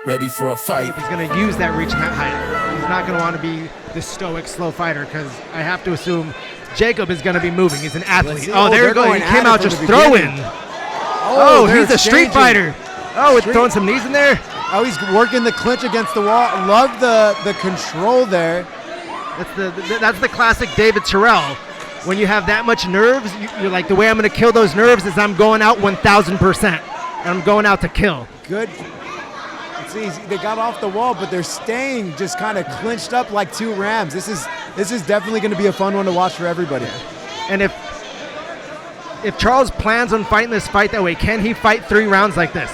ready for a fight. He's going to use that reach and that height. He's not going to want to be the stoic, slow fighter because I have to assume Jacob is going to be moving. He's an athlete. Oh, there you go. He came out just throwing. Oh, he's a street fighter. Oh, throwing some knees in there. Oh, he's working the clinch against the wall. Love the control there. That's the classic David Terrell. When you have that much nerves, you're like, the way I'm going to kill those nerves is I'm going out 1,000%. And I'm going out to kill. Good. See, they got off the wall, but they're staying just kind of clinched up like two rams. This is definitely going to be a fun one to watch for everybody. And if Charles plans on fighting this fight that way, can he fight 3 rounds like this?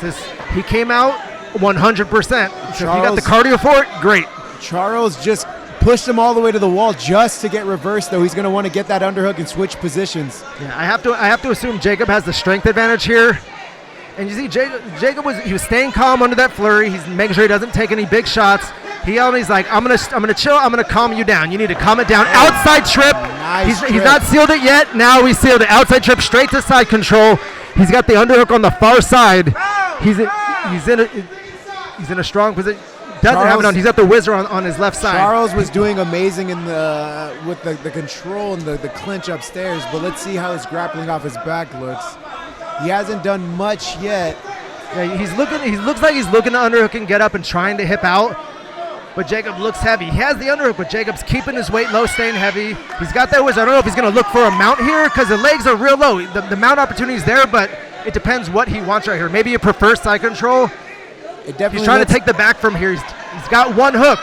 He came out 100%. So if you got the cardio for it, great. Charles just pushed him all the way to the wall just to get reversed, though. He's going to want to get that underhook and switch positions. Yeah, I have to assume Jacob has the strength advantage here. And you see, Jacob was staying calm under that flurry. He's making sure he doesn't take any big shots. He's like, I'm gonna chill. I'm gonna calm you down. You need to calm it down. Outside trip. Nice He's not sealed it yet. Now we sealed it. Outside trip straight to side control. He's got the underhook on the far side. He's in a strong position. Doesn't have it on. He's got the whizzer on his left side. Charles was doing amazing with the control and the clinch upstairs, but let's see how his grappling off his back looks. He hasn't done much yet. Yeah, he looks like he's looking to underhook and get up and trying to hip out. But Jacob looks heavy. He has the underhook, but Jacob's keeping his weight low, staying heavy. He's got that whizzer. I don't know if he's going to look for a mount here because the legs are real low. The mount opportunity is there, but it depends what he wants right here. Maybe he prefers side control. He's trying to take the back from here. He's got one hook.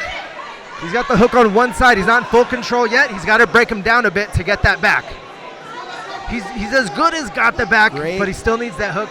He's got the hook on one side. He's not in full control yet. He's got to break him down a bit to get that back. He's as good as got the back, but he still needs that hook.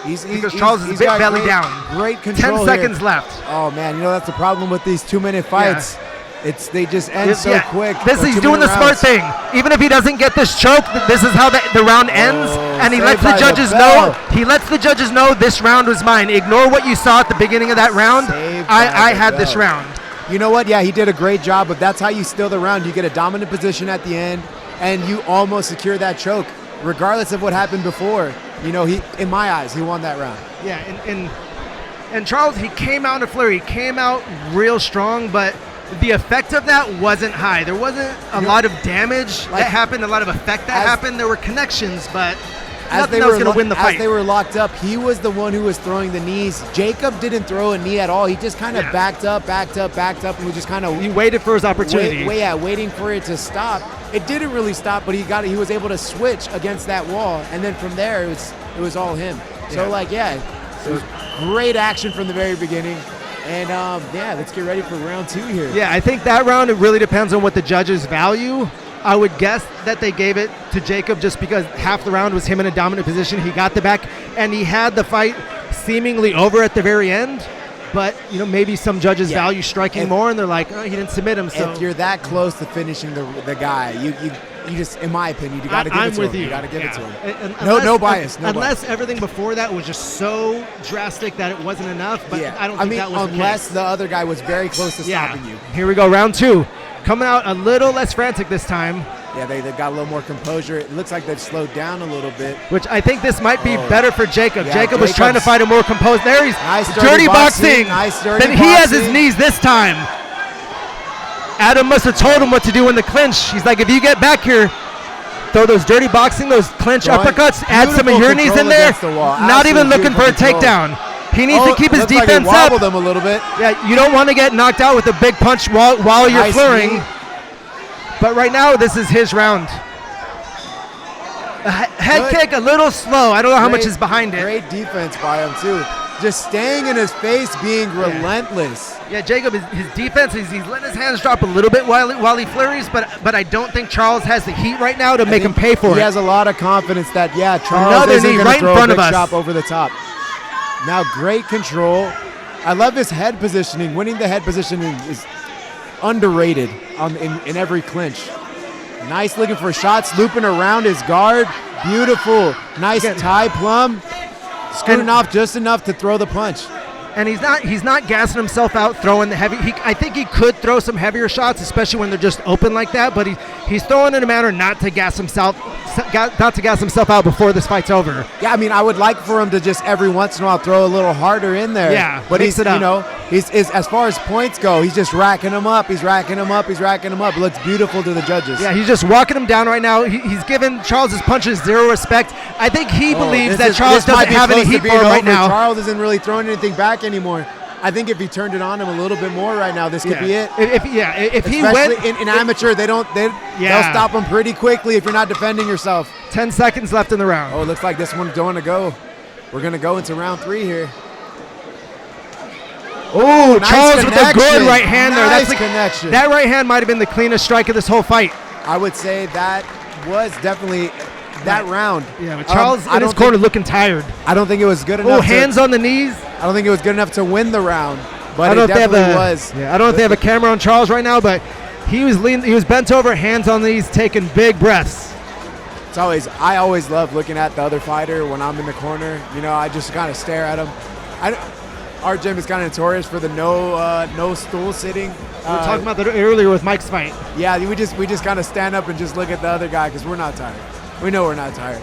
Because Charles is a bit belly down. Great control 10 seconds left. Oh, man, that's the problem with these 2-minute fights. Yeah. They just end so quick. He's doing the smart thing. Even if he doesn't get this choke, this is how the round ends, and he lets the judges know. He lets the judges know this round was mine. Ignore what you saw at the beginning of that round. I had this round. You know what? Yeah, he did a great job, but that's how you steal the round. You get a dominant position at the end, and you almost secure that choke, regardless of what happened before. In my eyes, he won that round. Yeah, and Charles, he came out in a flurry. He came out real strong, but the effect of that wasn't high. There wasn't a lot of damage that happened, a lot of effect that happened. There were connections, but nothing that was going to win the fight. As they were locked up, he was the one who was throwing the knees. Jacob didn't throw a knee at all. He just kind of backed up, and we just kind of... He waited for his opportunity. Waiting for it to stop. It didn't really stop, but he was able to switch against that wall, and then from there, it was all him. So, it was great action from the very beginning. And, let's get ready for round 2 here. Yeah, I think that round, it really depends on what the judges value. I would guess that they gave it to Jacob just because half the round was him in a dominant position. He got the back, and he had the fight seemingly over at the very end. But, maybe some judges value striking more, and they're like, oh, he didn't submit him. So if you're that close to finishing the guy, you just, in my opinion, you got to give it to him. You got to give it to him. No bias. Unless everything before that was just so drastic that it wasn't enough. But I don't think that was the case. Unless the other guy was very close to stopping you. Here we go, round 2. Coming out a little less frantic this time. Yeah, they got a little more composure. It looks like they've slowed down a little bit. Which I think this might be better for Jacob. Yeah, Jacob was trying to fight a more composed. There he's nice dirty boxing. Nice dirty boxing. Then he has his knees this time. Adam must have told him what to do in the clinch. He's like, if you get back here, throw those dirty boxing, those clinch uppercuts, add some of your knees in there. Not even looking for a takedown. He needs to keep his defense up. Them a little bit. Yeah, you don't want to get knocked out with a big punch while you're flurrying. But right now, this is his round. A head kick, a little slow. I don't know how much is behind it. Great defense by him, too. Just staying in his face, being relentless. Yeah, Jacob, his defense, he's letting his hands drop a little bit while he flurries, but I don't think Charles has the heat right now to make him pay for it. He has a lot of confidence that, Charles isn't going to throw a big chop over the top. Now, great control. I love his head positioning. Winning the head positioning is underrated in every clinch. Nice looking for shots, looping around his guard. Beautiful. Nice tie plum. Scooting off just enough to throw the punch. And he's not gassing himself out throwing the heavy. I think he could throw some heavier shots, especially when they're just open like that, but he's throwing in a manner not to gas himself out before this fight's over. Yeah, I mean, I would like for him to just every once in a while throw a little harder in there. Yeah, but he's as far as points go, he's just racking them up. He's racking them up. It looks beautiful to the judges. Yeah, he's just walking him down right now. He's giving Charles's punches zero respect. I think he believes that Charles doesn't have any heat for him right now. Charles isn't really throwing anything back anymore. I think if he turned it on him a little bit more right now, this could be it. If he went in amateur, they'll stop him pretty quickly if you're not defending yourself. 10 seconds left in the round. Oh, it looks like this one's going to go. We're going to go into round 3 here. Oh, nice Charles connection. With a good right hand there. Nice connection. That right hand might have been the cleanest strike of this whole fight. I would say that was definitely that round. Yeah, but Charles in his corner looking tired. I don't think it was good enough. Oh, hands on the knees. I don't think it was good enough to win the round, but it definitely was. Yeah, I don't know if they have a camera on Charles right now, but he was bent over, hands on the knees, taking big breaths. I always love looking at the other fighter when I'm in the corner. You know, I just kind of stare at him. Our gym is kind of notorious for the no stool sitting. We were talking about that earlier with Mike's fight. Yeah, we just kind of stand up and just look at the other guy because we're not tired. We know we're not tired.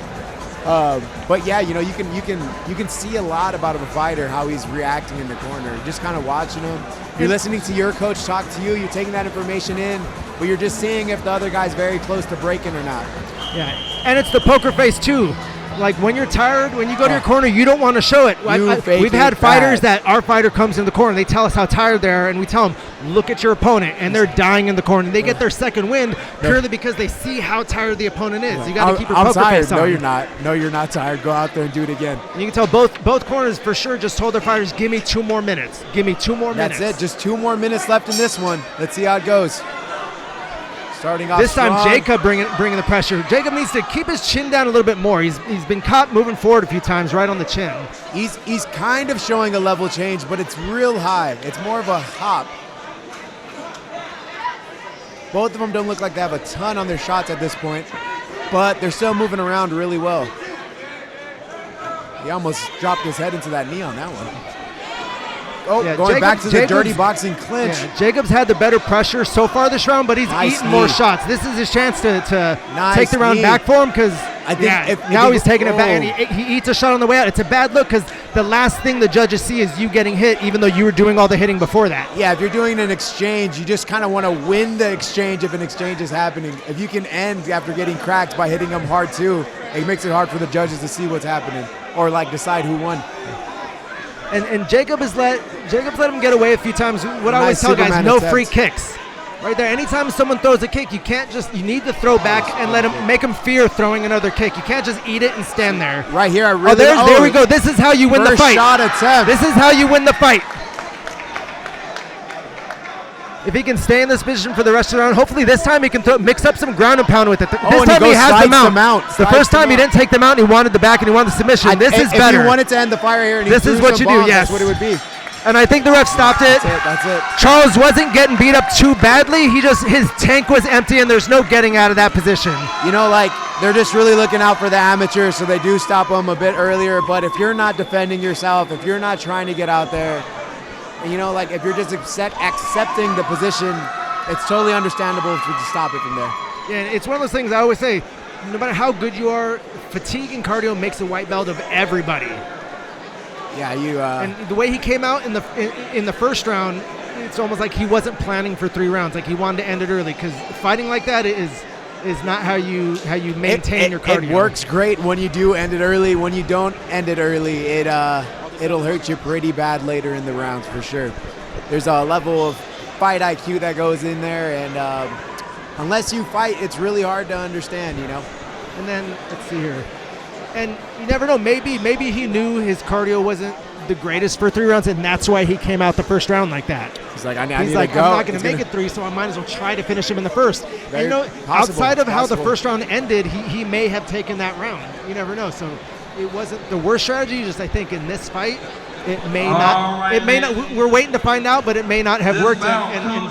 But yeah, you know, you can see a lot about a fighter, how he's reacting in the corner. You're just kind of watching him. You're listening to your coach talk to you. You're taking that information in, but you're just seeing if the other guy's very close to breaking or not. Yeah, and it's the poker face too. Like when you're tired, when you go to your corner, you don't want to show it. We've had fighters that our fighter comes in the corner, they tell us how tired they are, and we tell them, look at your opponent, and they're dying in the corner. They get their second wind purely because they see how tired the opponent is. You got to keep your poker face on. No, you're not. No, you're not tired. Go out there and do it again. And you can tell both corners for sure just told their fighters, give me 2 more minutes. Give me 2 more minutes. That's it. Just 2 more minutes left in this one. Let's see how it goes. Starting off this strong. time, Jacob bringing the pressure. Jacob needs to keep his chin down a little bit more. He's been caught moving forward a few times, right on the chin. He's kind of showing a level change, but it's real high. It's more of a hop. Both of them don't look like they have a ton on their shots at this point, but they're still moving around really well. He almost dropped his head into that knee on that one. Oh, yeah, going back to the dirty boxing clinch. Yeah, Jacob's had the better pressure so far this round, but he's eaten more shots. This is his chance to take the round back for him because now he's taking it back, and he eats a shot on the way out. It's a bad look because the last thing the judges see is you getting hit, even though you were doing all the hitting before that. Yeah, if you're doing an exchange, you just kind of want to win the exchange if an exchange is happening. If you can end after getting cracked by hitting them hard too, it makes it hard for the judges to see what's happening or like decide who won. And Jacob's let him get away a few times. What I always tell guys, no free kicks. Right there. Anytime someone throws a kick, you need to throw back and make him fear throwing another kick. You can't just eat it and stand there. Right here, there we go. This is how you win the fight. Shot attempt. This is how you win the fight. If he can stay in this position for the rest of the round, hopefully this time he can mix up some ground and pound with it. This time he has the mount. The first time he didn't take the mount, he wanted the back and he wanted the submission. This is better. If he wanted to end the fire here, and this is what you do. Yes, that's what it would be. And I think the ref stopped it. That's it. Charles wasn't getting beat up too badly. His tank was empty, and there's no getting out of that position. You know, like they're just really looking out for the amateurs, so they do stop him a bit earlier. But if you're not defending yourself, if you're not trying to get out there, you know, like if you're just accepting the position, it's totally understandable to stop it from there. Yeah, it's one of those things I always say, no matter how good you are, fatigue and cardio makes a white belt of everybody. Yeah, and the way he came out in the first round, it's almost like he wasn't planning for 3 rounds. Like he wanted to end it early because fighting like that is not how you maintain your cardio. It works great when you do end it early. When you don't end it early, it'll hurt you pretty bad later in the rounds for sure. There's a level of fight IQ that goes in there, and unless you fight, it's really hard to understand, you know. And then let's see here. And you never know. Maybe he knew his cardio wasn't the greatest for 3 rounds, and that's why he came out the first round like that. He's like, I need to go. I'm not going to make it 3, so I might as well try to finish him in the first. And, you know, outside of how the first round ended, he may have taken that round. You never know. So it wasn't the worst strategy. Just I think in this fight, it may not. It may not. We're waiting to find out, but it may not have worked. And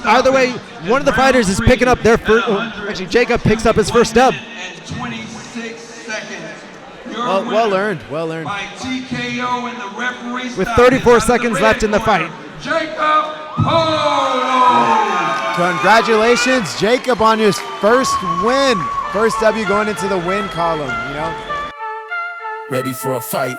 either way, one of the fighters is picking up their first. Actually, Jacob picks up his first dub. Well earned. With 34 seconds left in the fight. Jacob Polo. Congratulations, Jacob, on his first win. First W going into the win column, you know? Ready for a fight.